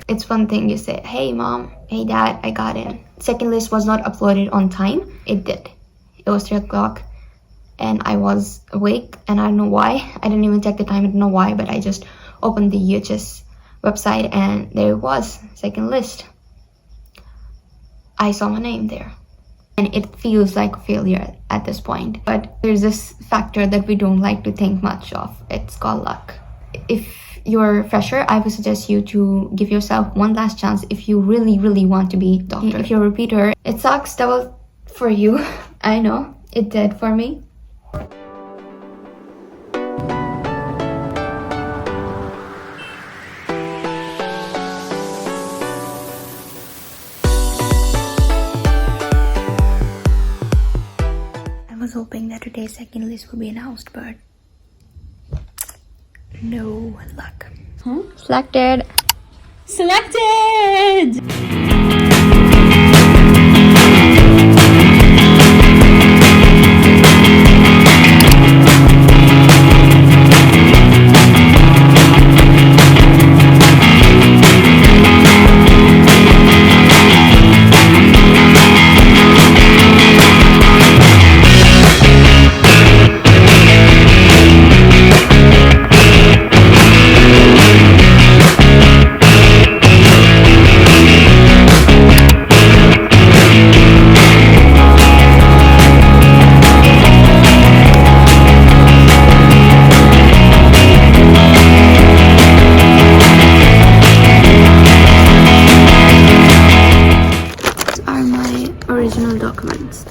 It's one thing you say, hey mom, hey dad, I got in. Second list was not uploaded on time. It did. It was 3 o'clock and I was awake and I don't know why. I didn't even check the time, I don't know why, but I just opened the UHS website and there it was, second list. I saw my name there. And it feels like a failure at this point. But there's this factor that we don't like to think much of. It's called luck. If you're a fresher, I would suggest you to give yourself one last chance if you really, really want to be a doctor. If you're a repeater, it sucks double for you. I know, it did for me. I was hoping that today's second list would be announced, but no luck. Selected. Are my original documents.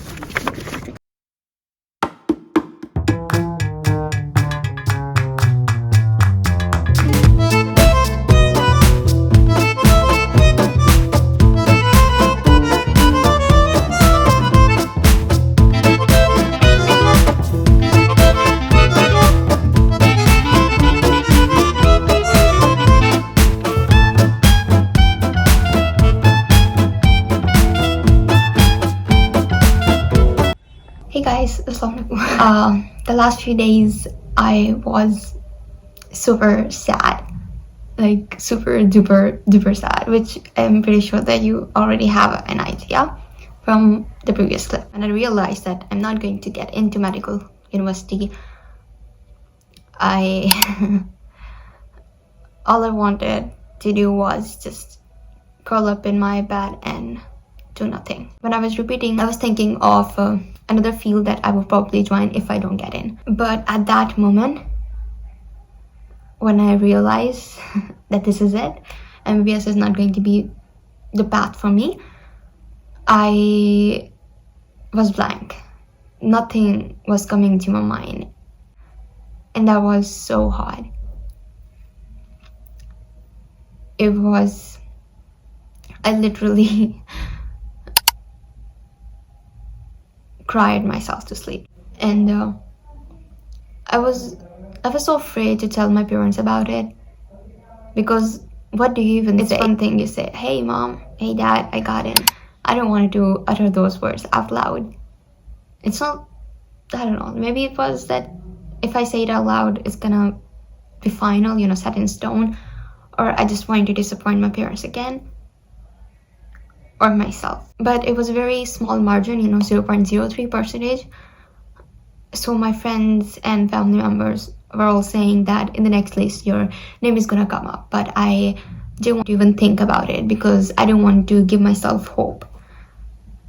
Hey guys, Assalamualaikum. The last few days I was super sad, like super duper sad, which I'm pretty sure that you already have an idea from the previous clip. And I realized that I'm not going to get into medical university. All I wanted to do was just curl up in my bed and do nothing. When I was repeating, I was thinking of another field that I would probably join if I don't get in. But at that moment, when I realized that this is it, MBBS is not going to be the path for me, I was blank. Nothing was coming to my mind. And that was so hard. I literally cried myself to sleep. And I was so afraid to tell my parents about it, because what do you even say? It's one thing you say, hey mom, hey dad, I got in. I don't want to utter those words out loud. It's not, I don't know, maybe it was that if I say it out loud, it's gonna be final, set in stone, or I just wanted to disappoint my parents again, or myself. But it was a very small margin, 0.03%. So my friends and family members were all saying that in the next list your name is gonna come up, but I didn't want to even think about it because I didn't want to give myself hope.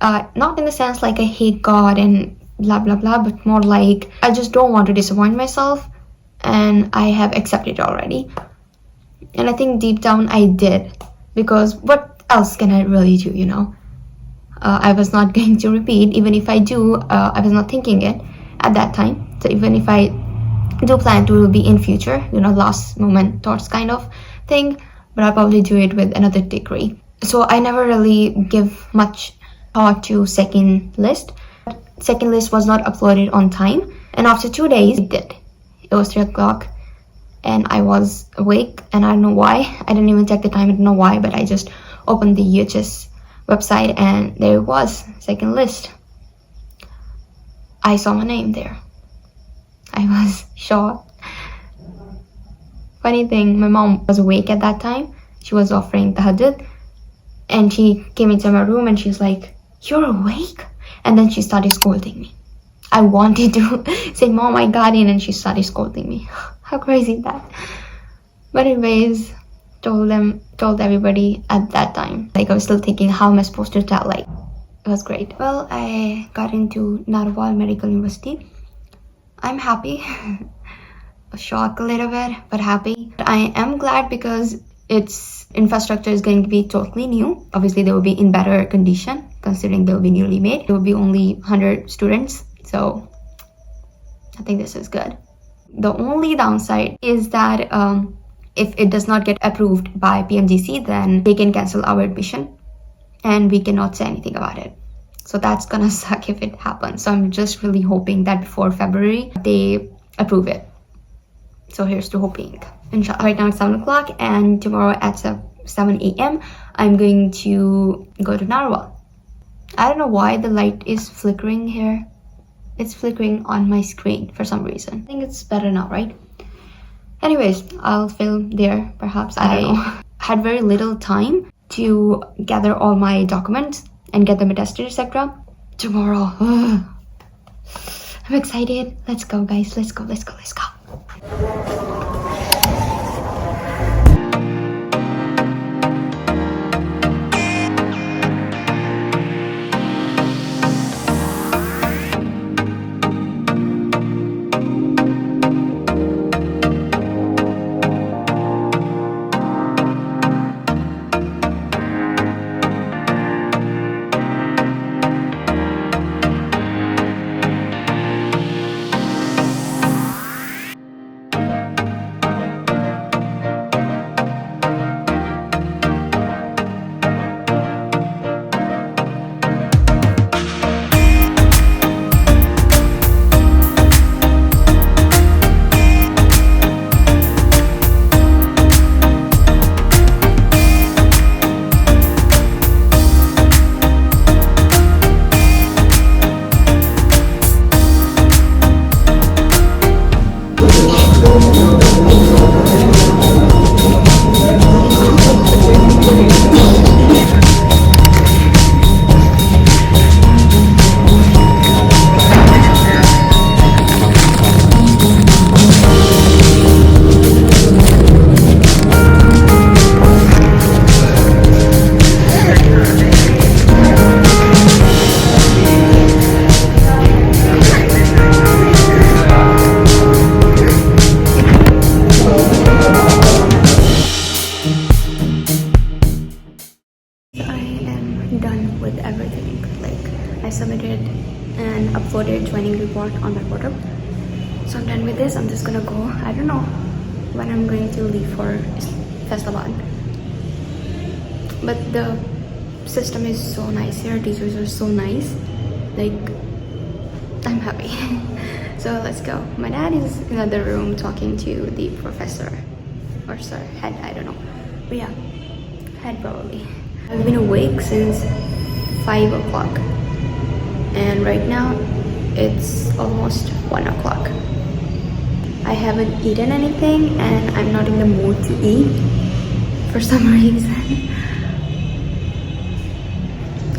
Not in the sense like I hate God and blah blah blah, but more like I just don't want to disappoint myself, and I have accepted already. And I think deep down I did, because what else can I really do, I was not going to repeat. Even if I do, I was not thinking it at that time. So even if I do plan to be in future, last moment thoughts kind of thing, but I'll probably do it with another degree. So I never really give much thought to second list. Second list was not uploaded on time, and after 2 days it did. It was 3 o'clock and I was awake and I don't know why. I didn't even check the time, I don't know why, but I just opened the UHS website and there it was, second list. I saw my name there. I was shocked. Funny thing, my mom was awake at that time. she was offering tahajjud, and she came into my room and she's like, "You're awake?" And then she started scolding me. I wanted to say, "Mom, I got in," and she started scolding me. How crazy is that? But anyways, told everybody at that time. Like, I was still thinking, how am I supposed to tell? Like, it was great. Well, I got into Narwal Medical University. I'm happy. Shocked a little bit, but happy. I am glad because its infrastructure is going to be totally new. Obviously, they will be in better condition considering they will be newly made. There will be only 100 students, so I think this is good. The only downside is that if it does not get approved by PMGC, then they can cancel our admission and we cannot say anything about it. So that's gonna suck if it happens. So I'm just really hoping that before February, they approve it. So here's to hoping. Inshallah. Right now it's 7 o'clock, and tomorrow at 7 a.m. I'm going to go to Narwal. I don't know why the light is flickering here. It's flickering on my screen for some reason. I think it's better now, right? Anyways, I'll film there perhaps. I don't know. Had very little time to gather all my documents and get them attested, etc. Tomorrow. I'm excited. Let's go, guys. Let's go. Done with everything. Like, I submitted and uploaded joining report on my portal. So I'm done with this. I'm just gonna go. I don't know when I'm going to leave for Faisalabad. But the system is so nice here. Teachers are so nice. Like, I'm happy. So let's go. My dad is in another room talking to the professor or sir, head, I don't know. But yeah, head probably. I've been awake since 5 o'clock and right now it's almost 1 o'clock. I haven't eaten anything and I'm not in the mood to eat for some reason.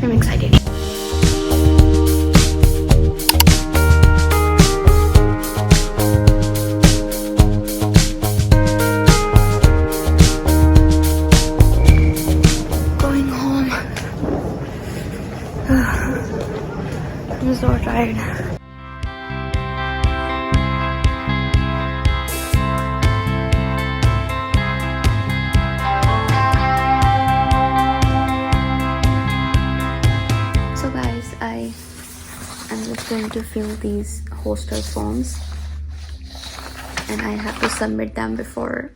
I'm excited. I'm so tired. So guys, I'm just going to fill these hostel forms and I have to submit them before,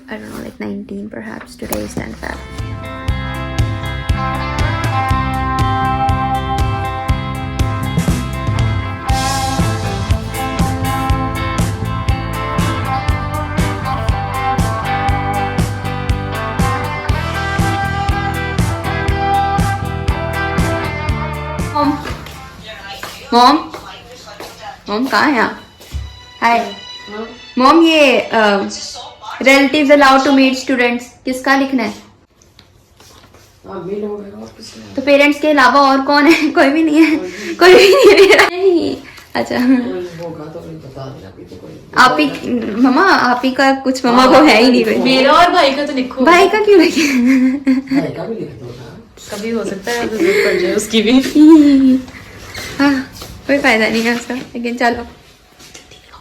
I don't know, like 19 perhaps. Today is 10 Feb. Mom कहाँ है आप? Hi mom, ये Relatives allowed to meet students. किसका लिखना है? तो parents के अलावा और कौन है? कोई भी नहीं है. कोई भी नहीं है मेरा. नहीं. अच्छा. आप ही मम्मा, आप ही का कुछ मम्मा को है ही नहीं भाई. मेरा और भाई का तो लिखो. भाई का क्यों लिखे? भाई का भी लिख दो ना, कभी हो सकता है तो जरूरत पड़ जाए उसकी भी. हाँ, कोई फायदा नहीं है उसका. लेकिन चलो,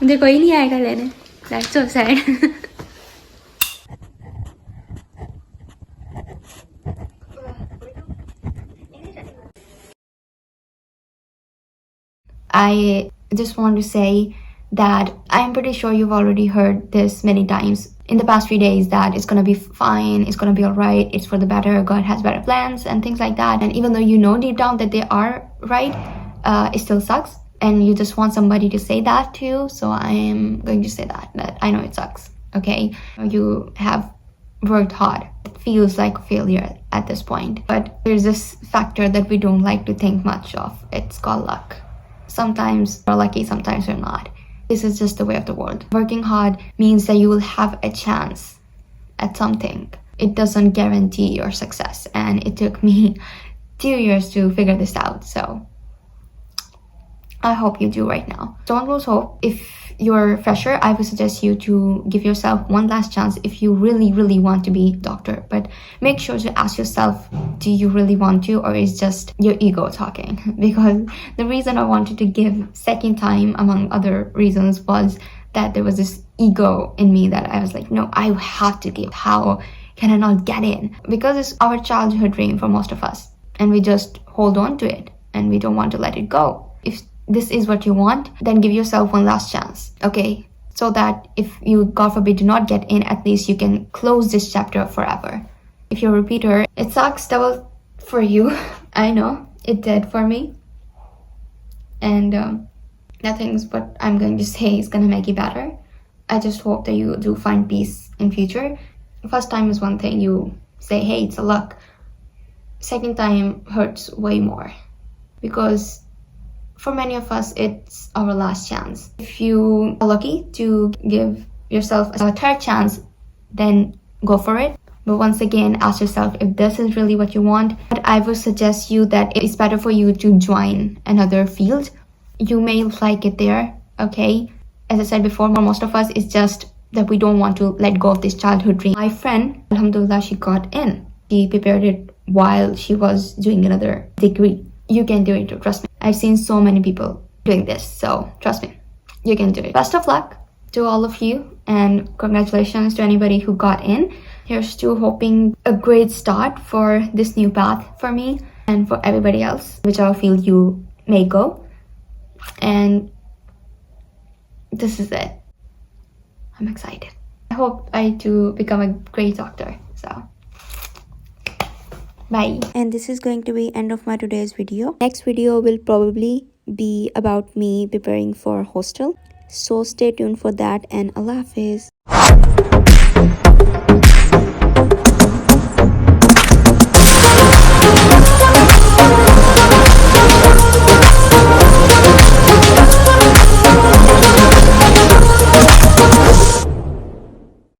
मुझे कोई नहीं आएगा लेने. That's so sad. I just want to say that I'm pretty sure you've already heard this many times in the past few days, that it's gonna be fine, it's gonna be alright, it's for the better, God has better plans and things like that. And even though you know deep down that they are right, it still sucks. And you just want somebody to say that to you. So I am going to say that I know it sucks, okay? You have worked hard. It feels like a failure at this point. But there's this factor that we don't like to think much of. It's called luck. Sometimes you're lucky, sometimes you're not. This is just the way of the world. Working hard means that you will have a chance at something. It doesn't guarantee your success. And it took me 2 years to figure this out. So I hope you do right now. Don't lose hope. If you're a fresher, I would suggest you to give yourself one last chance if you really, really want to be a doctor. But make sure to ask yourself, do you really want to, or is just your ego talking? Because the reason I wanted to give second time, among other reasons, was that there was this ego in me that I was like, no, I have to give. How can I not get in? Because it's our childhood dream for most of us. And we just hold on to it and we don't want to let it go. If this is what you want, then give yourself one last chance, okay? So that if you, God forbid, do not get in, at least you can close this chapter forever. If you're a repeater, it sucks double for you. I know, it did for me. And nothing's what I'm going to say is gonna make you better. I just hope that you do find peace in future. First time is one thing, you say, hey, it's a luck. Second time hurts way more. Because for many of us, it's our last chance. If you are lucky to give yourself a third chance, then go for it. But once again, ask yourself if this is really what you want. But I would suggest you that it's better for you to join another field. You may like it there, okay? As I said before, most of us, it's just that we don't want to let go of this childhood dream. My friend, alhamdulillah, she got in. She prepared it while she was doing another degree. You can do it too, trust me. I've seen so many people doing this, so trust me, you can do it. Best of luck to all of you, and congratulations to anybody who got in. Here's to hoping a great start for this new path for me and for everybody else, whichever field you may go. And this is it. I'm excited. I hope I do become a great doctor, so bye. And this is going to be end of my today's video. Next video will probably be about me preparing for hostel, so stay tuned for that, and Allah Hafiz.